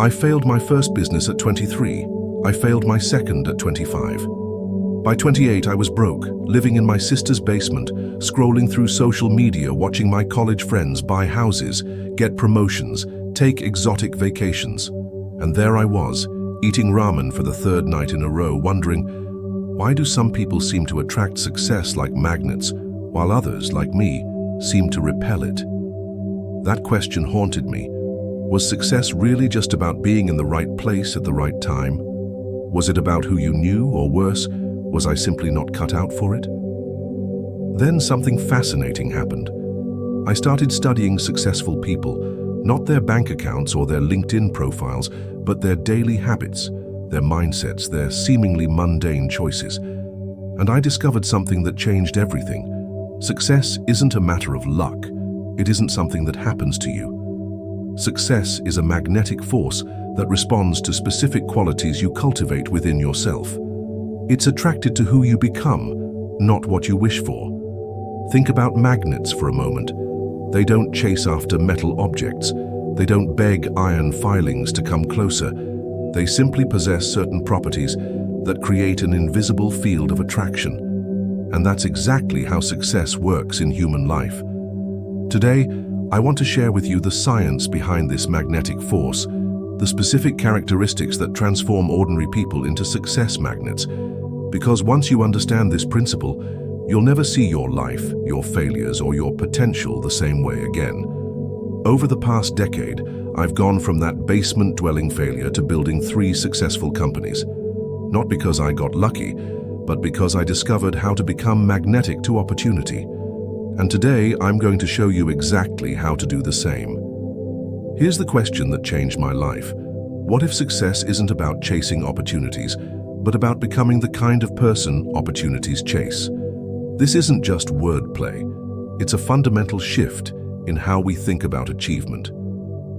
I failed my first business at 23. I failed my second at 25. By 28, I was broke, living in my sister's basement, scrolling through social media, watching my college friends buy houses, get promotions, take exotic vacations. And there I was, eating ramen for the third night in a row, wondering, why do some people seem to attract success like magnets, while others, like me, seem to repel it? That question haunted me. Was success really just about being in the right place at the right time? Was it about who you knew, or worse, was I simply not cut out for it? Then something fascinating happened. I started studying successful people, not their bank accounts or their LinkedIn profiles, but their daily habits, their mindsets, their seemingly mundane choices. And I discovered something that changed everything. Success isn't a matter of luck. It isn't something that happens to you. Success is a magnetic force that responds to specific qualities you cultivate within yourself. It's attracted to who you become, not what you wish for. Think about magnets for a moment. They don't chase after metal objects. They don't beg iron filings to come closer. They simply possess certain properties that create an invisible field of attraction. And that's exactly how success works in human life. Today, I want to share with you the science behind this magnetic force, the specific characteristics that transform ordinary people into success magnets. Because once you understand this principle, you'll never see your life, your failures, or your potential the same way again. Over the past decade, I've gone from that basement-dwelling failure to building 3 successful companies. Not because I got lucky, but because I discovered how to become magnetic to opportunity. And today, I'm going to show you exactly how to do the same. Here's the question that changed my life. What if success isn't about chasing opportunities, but about becoming the kind of person opportunities chase? This isn't just wordplay. It's a fundamental shift in how we think about achievement.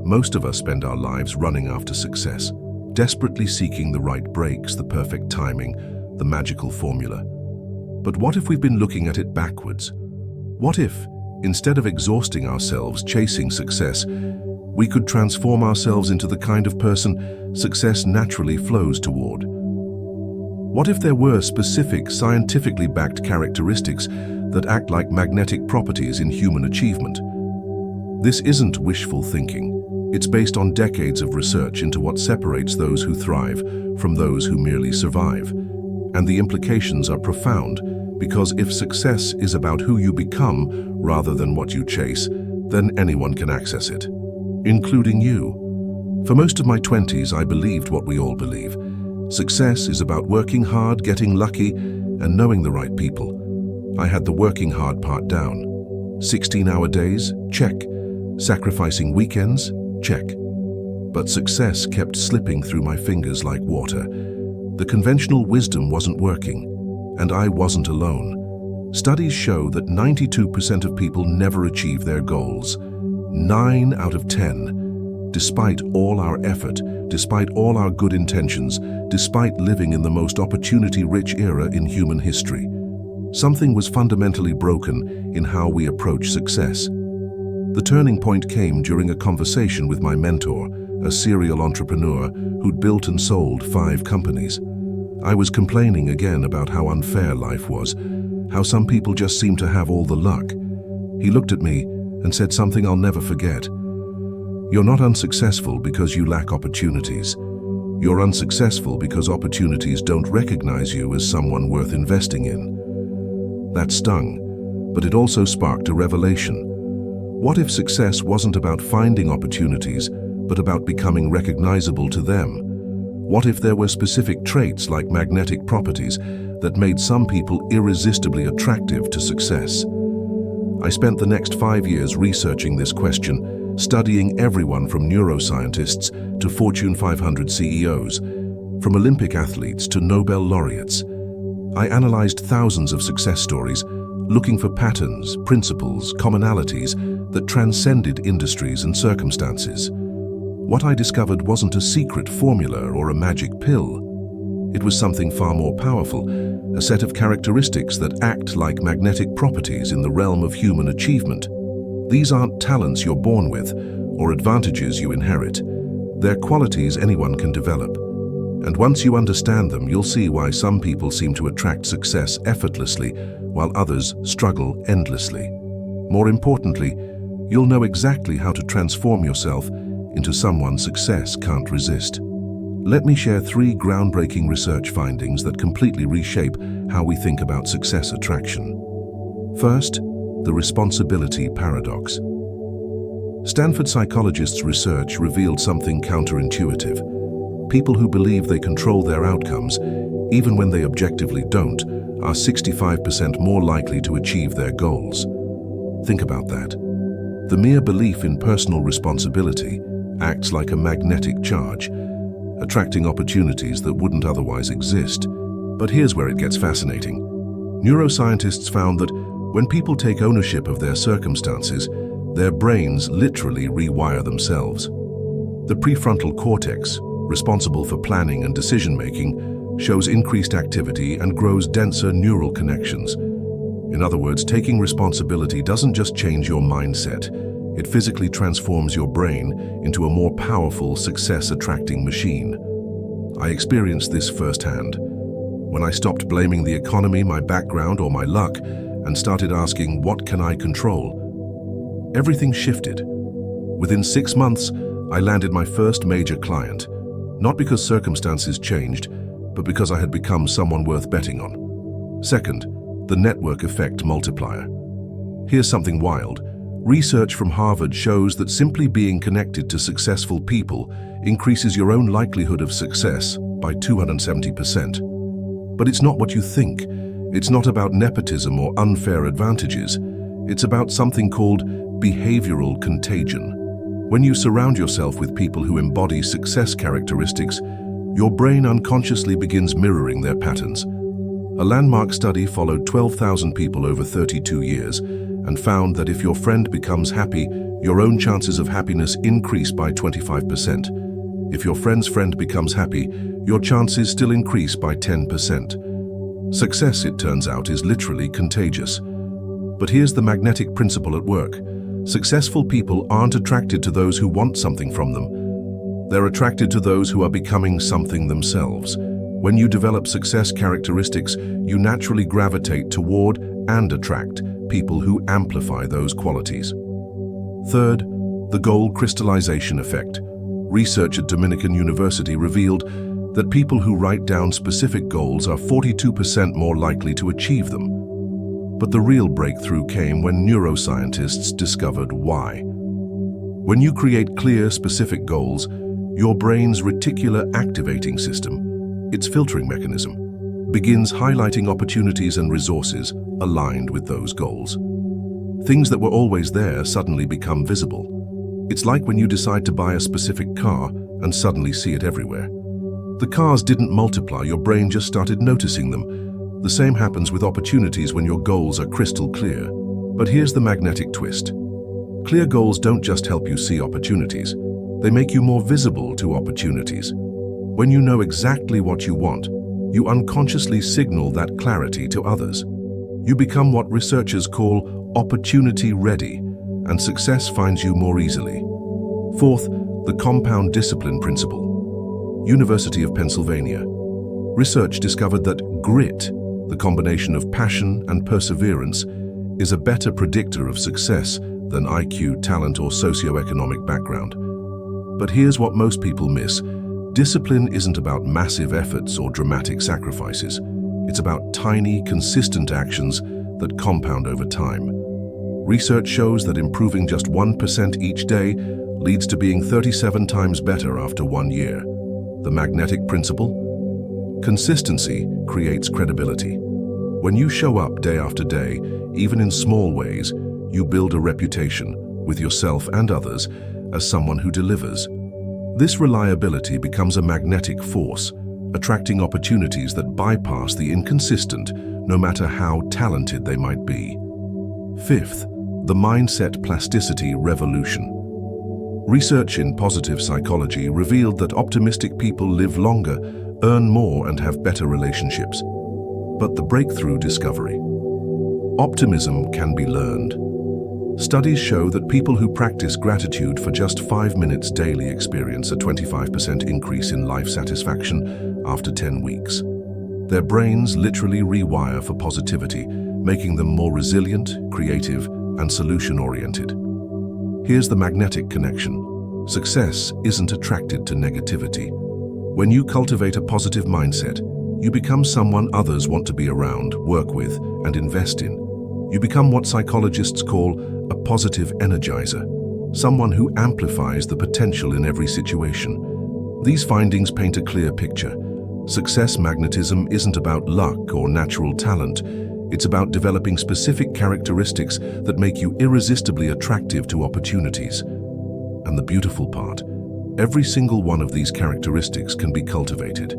Most of us spend our lives running after success, desperately seeking the right breaks, the perfect timing, the magical formula. But what if we've been looking at it backwards? What if, instead of exhausting ourselves chasing success, we could transform ourselves into the kind of person success naturally flows toward? What if there were specific, scientifically backed characteristics that act like magnetic properties in human achievement? This isn't wishful thinking. It's based on decades of research into what separates those who thrive from those who merely survive. And the implications are profound, because if success is about who you become rather than what you chase, then anyone can access it, including you. For most of my 20s, I believed what we all believe. Success is about working hard, getting lucky, and knowing the right people. I had the working hard part down. 16-hour days? Check. Sacrificing weekends? Check. But success kept slipping through my fingers like water. The conventional wisdom wasn't working, and I wasn't alone. Studies show that 92% of people never achieve their goals. 9 out of 10. Despite all our effort, despite all our good intentions, despite living in the most opportunity-rich era in human history, something was fundamentally broken in how we approach success. The turning point came during a conversation with my mentor, a serial entrepreneur who'd built and sold 5 companies. I was complaining again about how unfair life was, how some people just seemed to have all the luck. He looked at me and said something I'll never forget. You're not unsuccessful because you lack opportunities. You're unsuccessful because opportunities don't recognize you as someone worth investing in. That stung, but it also sparked a revelation. What if success wasn't about finding opportunities, but about becoming recognizable to them? What if there were specific traits like magnetic properties that made some people irresistibly attractive to success? I spent the next 5 years researching this question, studying everyone from neuroscientists to Fortune 500 CEOs, from Olympic athletes to Nobel laureates. I analyzed thousands of success stories, looking for patterns, principles, commonalities that transcended industries and circumstances. What I discovered wasn't a secret formula or a magic pill. It was something far more powerful, a set of characteristics that act like magnetic properties in the realm of human achievement. These aren't talents you're born with or advantages you inherit. They're qualities anyone can develop. And once you understand them, you'll see why some people seem to attract success effortlessly, while others struggle endlessly. More importantly, you'll know exactly how to transform yourself into someone success can't resist. Let me share 3 groundbreaking research findings that completely reshape how we think about success attraction. First, the responsibility paradox. Stanford psychologists' research revealed something counterintuitive. People who believe they control their outcomes, even when they objectively don't, are 65% more likely to achieve their goals. Think about that. The mere belief in personal responsibility acts like a magnetic charge, attracting opportunities that wouldn't otherwise exist. But here's where it gets fascinating. Neuroscientists found that when people take ownership of their circumstances, their brains literally rewire themselves. The prefrontal cortex, responsible for planning and decision-making, shows increased activity and grows denser neural connections. In other words, taking responsibility doesn't just change your mindset, it physically transforms your brain into a more powerful, success-attracting machine. I experienced this firsthand. When I stopped blaming the economy, my background, or my luck, and started asking, what can I control? Everything shifted. Within 6 months, I landed my first major client, not because circumstances changed, but because I had become someone worth betting on. Second, the network effect multiplier. Here's something wild. Research from Harvard shows that simply being connected to successful people increases your own likelihood of success by 270%. But it's not what you think. It's not about nepotism or unfair advantages. It's about something called behavioral contagion. When you surround yourself with people who embody success characteristics, your brain unconsciously begins mirroring their patterns. A landmark study followed 12,000 people over 32 years and found that if your friend becomes happy, your own chances of happiness increase by 25%. If your friend's friend becomes happy, your chances still increase by 10%. Success, it turns out, is literally contagious. But here's the magnetic principle at work. Successful people aren't attracted to those who want something from them. They're attracted to those who are becoming something themselves. When you develop success characteristics, you naturally gravitate toward and attract people who amplify those qualities. Third, the goal crystallization effect. Research at Dominican University revealed that people who write down specific goals are 42% more likely to achieve them. But the real breakthrough came when neuroscientists discovered why. When you create clear, specific goals, your brain's reticular activating system, its filtering mechanism, begins highlighting opportunities and resources aligned with those goals. Things that were always there suddenly become visible. It's like when you decide to buy a specific car and suddenly see it everywhere. The cars didn't multiply, your brain just started noticing them. The same happens with opportunities when your goals are crystal clear. But here's the magnetic twist. Clear goals don't just help you see opportunities, they make you more visible to opportunities. When you know exactly what you want, you unconsciously signal that clarity to others. You become what researchers call opportunity ready, and success finds you more easily. Fourth, the compound discipline principle. University of Pennsylvania. Research discovered that grit, the combination of passion and perseverance, is a better predictor of success than IQ, talent, or socioeconomic background. But here's what most people miss. Discipline isn't about massive efforts or dramatic sacrifices. It's about tiny, consistent actions that compound over time. Research shows that improving just 1% each day leads to being 37 times better after 1 year. The magnetic principle? Consistency creates credibility. When you show up day after day, even in small ways, you build a reputation with yourself and others as someone who delivers. This reliability becomes a magnetic force, attracting opportunities that bypass the inconsistent, no matter how talented they might be. Fifth, the mindset plasticity revolution. Research in positive psychology revealed that optimistic people live longer, earn more, and have better relationships. But the breakthrough discovery: optimism can be learned. Studies show that people who practice gratitude for just 5 minutes daily experience a 25% increase in life satisfaction after 10 weeks. Their brains literally rewire for positivity, making them more resilient, creative, and solution-oriented. Here's the magnetic connection. Success isn't attracted to negativity. When you cultivate a positive mindset, you become someone others want to be around, work with, and invest in. You become what psychologists call a positive energizer, someone who amplifies the potential in every situation. These findings paint a clear picture. Success magnetism isn't about luck or natural talent. It's about developing specific characteristics that make you irresistibly attractive to opportunities. And the beautiful part, every single one of these characteristics can be cultivated.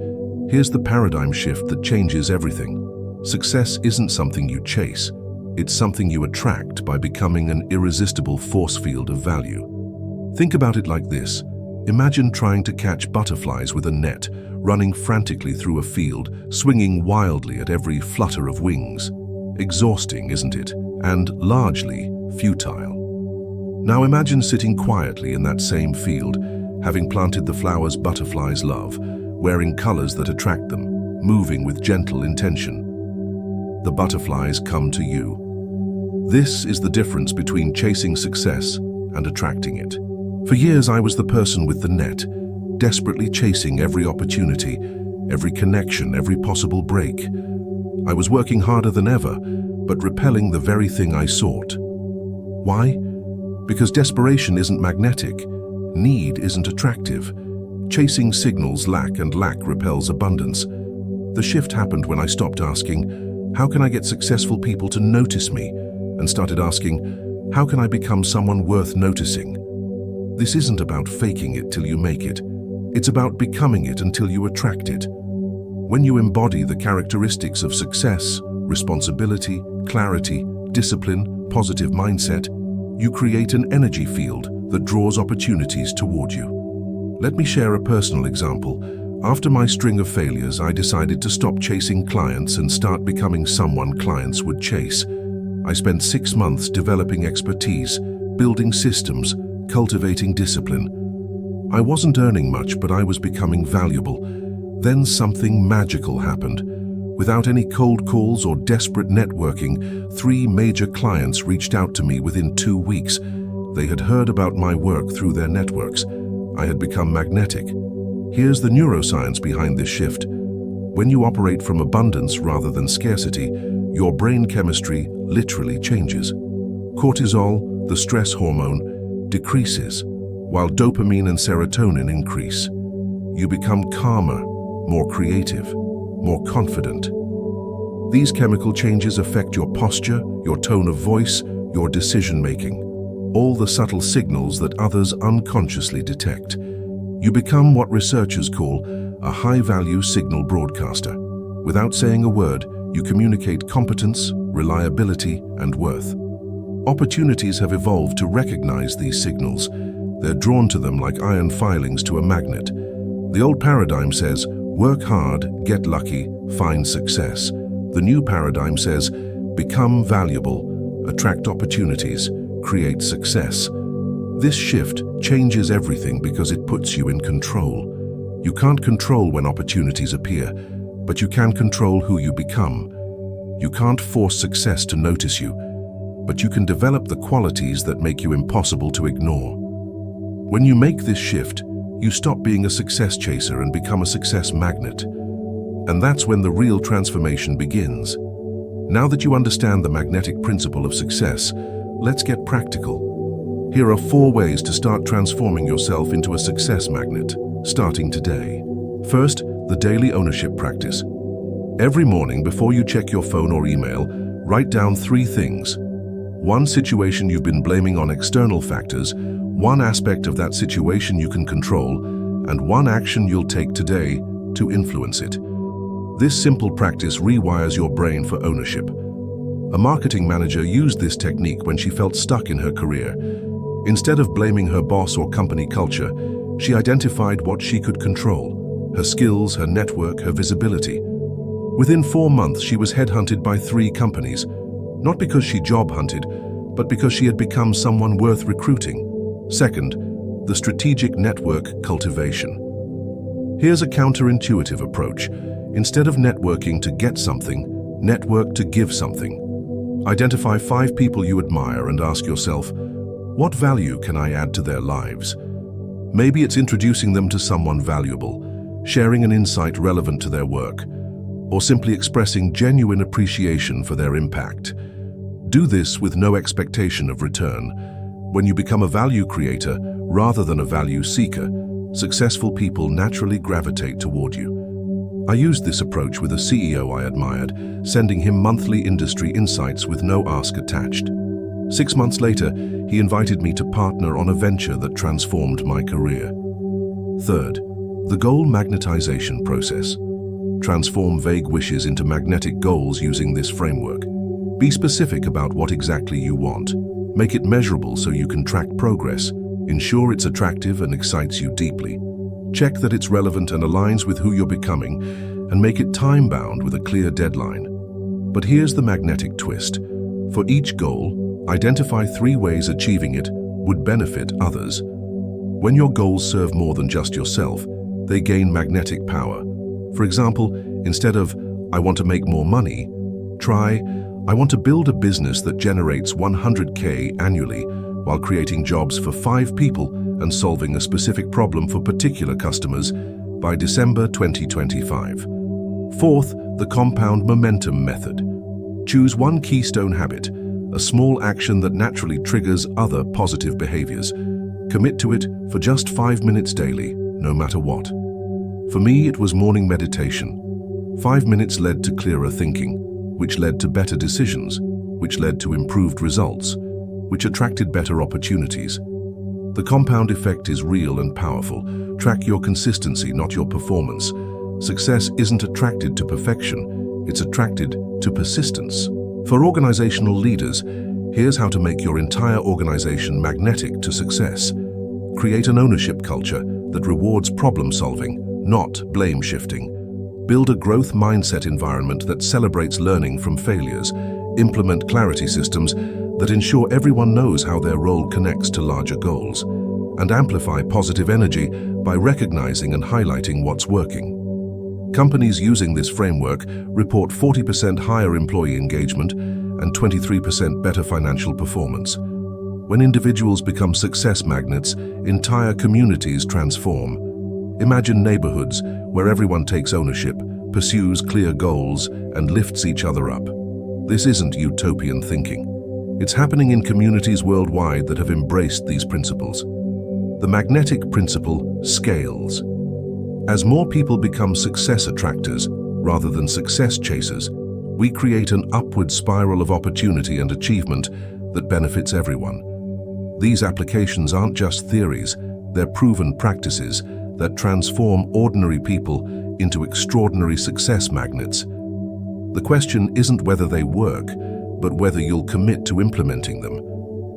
Here's the paradigm shift that changes everything. Success isn't something you chase. It's something you attract by becoming an irresistible force field of value. Think about it like this. Imagine trying to catch butterflies with a net, running frantically through a field, swinging wildly at every flutter of wings. Exhausting, isn't it? And largely futile. Now imagine sitting quietly in that same field, having planted the flowers butterflies love, wearing colors that attract them, moving with gentle intention. The butterflies come to you. This is the difference between chasing success and attracting it. For years, I was the person with the net, desperately chasing every opportunity, every connection, every possible break. I was working harder than ever, but repelling the very thing I sought. Why? Because desperation isn't magnetic. Need isn't attractive. Chasing signals lack, and lack repels abundance. The shift happened when I stopped asking, how can I get successful people to notice me? And started asking, how can I become someone worth noticing? This isn't about faking it till you make it. It's about becoming it until you attract it. When you embody the characteristics of success, responsibility, clarity, discipline, positive mindset, you create an energy field that draws opportunities toward you. Let me share a personal example. After my string of failures, I decided to stop chasing clients and start becoming someone clients would chase. I spent 6 months developing expertise, building systems, cultivating discipline. I wasn't earning much, but I was becoming valuable. Then something magical happened. Without any cold calls or desperate networking, 3 major clients reached out to me within 2 weeks. They had heard about my work through their networks. I had become magnetic. Here's the neuroscience behind this shift. When you operate from abundance rather than scarcity, your brain chemistry literally changes. Cortisol, the stress hormone, decreases, while dopamine and serotonin increase. You become calmer, more creative, more confident. These chemical changes affect your posture, your tone of voice, your decision-making, all the subtle signals that others unconsciously detect. You become what researchers call a high-value signal broadcaster. Without saying a word, you communicate competence, reliability, and worth. Opportunities have evolved to recognize these signals. They're drawn to them like iron filings to a magnet. The old paradigm says, work hard, get lucky, find success. The new paradigm says, become valuable, attract opportunities, create success. This shift changes everything because it puts you in control. You can't control when opportunities appear, but you can control who you become. You can't force success to notice you, but you can develop the qualities that make you impossible to ignore. When you make this shift, you stop being a success chaser and become a success magnet. And that's when the real transformation begins. Now that you understand the magnetic principle of success, let's get practical. Here are 4 ways to start transforming yourself into a success magnet, starting today. First, the daily ownership practice. Every morning before you check your phone or email, write down 3 things. 1 situation you've been blaming on external factors, 1 aspect of that situation you can control, and 1 action you'll take today to influence it. This simple practice rewires your brain for ownership. A marketing manager used this technique when she felt stuck in her career. Instead of blaming her boss or company culture, she identified what she could control: her skills, her network, her visibility. Within 4 months, she was headhunted by 3 companies, not because she job hunted, but because she had become someone worth recruiting. Second, the strategic network cultivation. Here's a counterintuitive approach. Instead of networking to get something, network to give something. Identify 5 people you admire and ask yourself, what value can I add to their lives? Maybe it's introducing them to someone valuable, sharing an insight relevant to their work, or simply expressing genuine appreciation for their impact. Do this with no expectation of return. When you become a value creator rather than a value seeker, successful people naturally gravitate toward you. I used this approach with a CEO I admired, sending him monthly industry insights with no ask attached. 6 months later, he invited me to partner on a venture that transformed my career. Third, the goal magnetization process. Transform vague wishes into magnetic goals using this framework. Be specific about what exactly you want. Make it measurable so you can track progress. Ensure it's attractive and excites you deeply. Check that it's relevant and aligns with who you're becoming, and make it time-bound with a clear deadline. But here's the magnetic twist. For each goal, identify 3 ways achieving it would benefit others. When your goals serve more than just yourself, they gain magnetic power. For example, instead of, I want to make more money, try, I want to build a business that generates 100K annually while creating jobs for 5 people and solving a specific problem for particular customers by December 2025. Fourth, the compound momentum method. Choose one keystone habit, a small action that naturally triggers other positive behaviors. Commit to it for just 5 minutes daily, no matter what. For me, it was morning meditation. 5 minutes led to clearer thinking, which led to better decisions, which led to improved results, which attracted better opportunities. The compound effect is real and powerful. Track your consistency, not your performance. Success isn't attracted to perfection, it's attracted to persistence. For organizational leaders, here's how to make your entire organization magnetic to success. Create an ownership culture that rewards problem solving, not blame shifting. Build a growth mindset environment that celebrates learning from failures. Implement clarity systems that ensure everyone knows how their role connects to larger goals. And amplify positive energy by recognizing and highlighting what's working. Companies using this framework report 40% higher employee engagement and 23% better financial performance. When individuals become success magnets, entire communities transform. Imagine neighborhoods where everyone takes ownership, pursues clear goals, and lifts each other up. This isn't utopian thinking. It's happening in communities worldwide that have embraced these principles. The magnetic principle scales. As more people become success attractors rather than success chasers, we create an upward spiral of opportunity and achievement that benefits everyone. These applications aren't just theories, they're proven practices that transform ordinary people into extraordinary success magnets. The question isn't whether they work, but whether you'll commit to implementing them.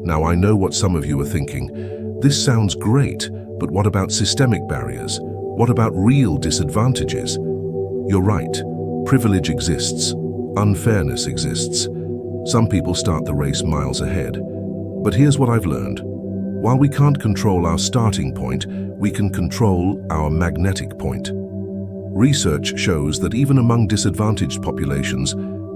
Now, I know what some of you are thinking. This sounds great, but what about systemic barriers? What about real disadvantages? You're right. Privilege exists. Unfairness exists. Some people start the race miles ahead. But here's what I've learned. While we can't control our starting point, we can control our magnetic point. Research shows that even among disadvantaged populations,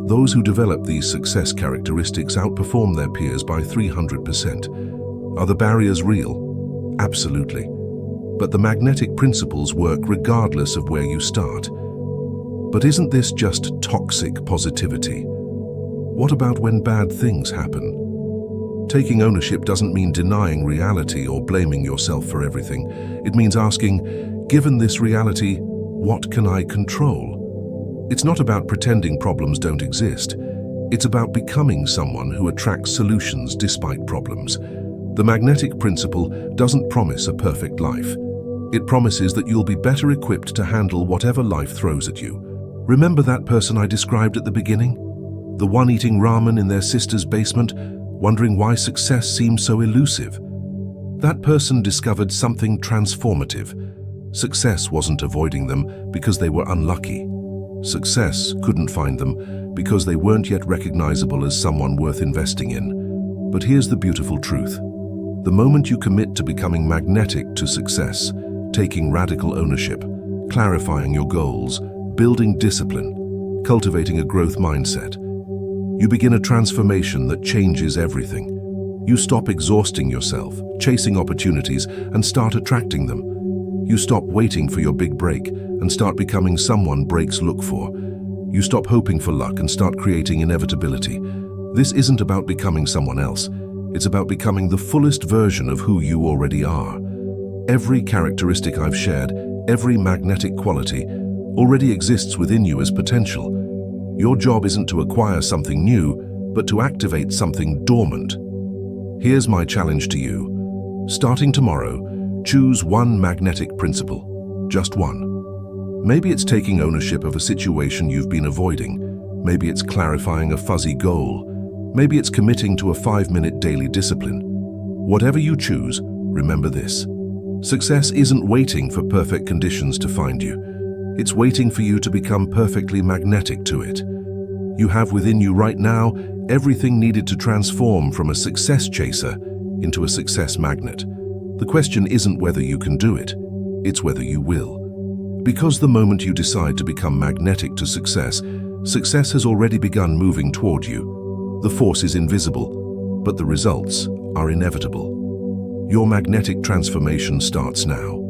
those who develop these success characteristics outperform their peers by 300%. Are the barriers real? Absolutely. But the magnetic principles work regardless of where you start. But isn't this just toxic positivity? What about when bad things happen? Taking ownership doesn't mean denying reality or blaming yourself for everything. It means asking, given this reality, what can I control? It's not about pretending problems don't exist. It's about becoming someone who attracts solutions despite problems. The magnetic principle doesn't promise a perfect life. It promises that you'll be better equipped to handle whatever life throws at you. Remember that person I described at the beginning? The one eating ramen in their sister's basement, wondering why success seems so elusive. That person discovered something transformative. Success wasn't avoiding them because they were unlucky. Success couldn't find them because they weren't yet recognizable as someone worth investing in. But here's the beautiful truth. The moment you commit to becoming magnetic to success, taking radical ownership, clarifying your goals, building discipline, cultivating a growth mindset, you begin a transformation that changes everything. You stop exhausting yourself, chasing opportunities, and start attracting them. You stop waiting for your big break and start becoming someone breaks look for. You stop hoping for luck and start creating inevitability. This isn't about becoming someone else. It's about becoming the fullest version of who you already are. Every characteristic I've shared, every magnetic quality, already exists within you as potential. Your job isn't to acquire something new, but to activate something dormant. Here's my challenge to you. Starting tomorrow, choose one magnetic principle. Just one. Maybe it's taking ownership of a situation you've been avoiding. Maybe it's clarifying a fuzzy goal. Maybe it's committing to a 5-minute daily discipline. Whatever you choose, remember this. Success isn't waiting for perfect conditions to find you. It's waiting for you to become perfectly magnetic to it. You have within you right now everything needed to transform from a success chaser into a success magnet. The question isn't whether you can do it, it's whether you will. Because the moment you decide to become magnetic to success, success has already begun moving toward you. The force is invisible, but the results are inevitable. Your magnetic transformation starts now.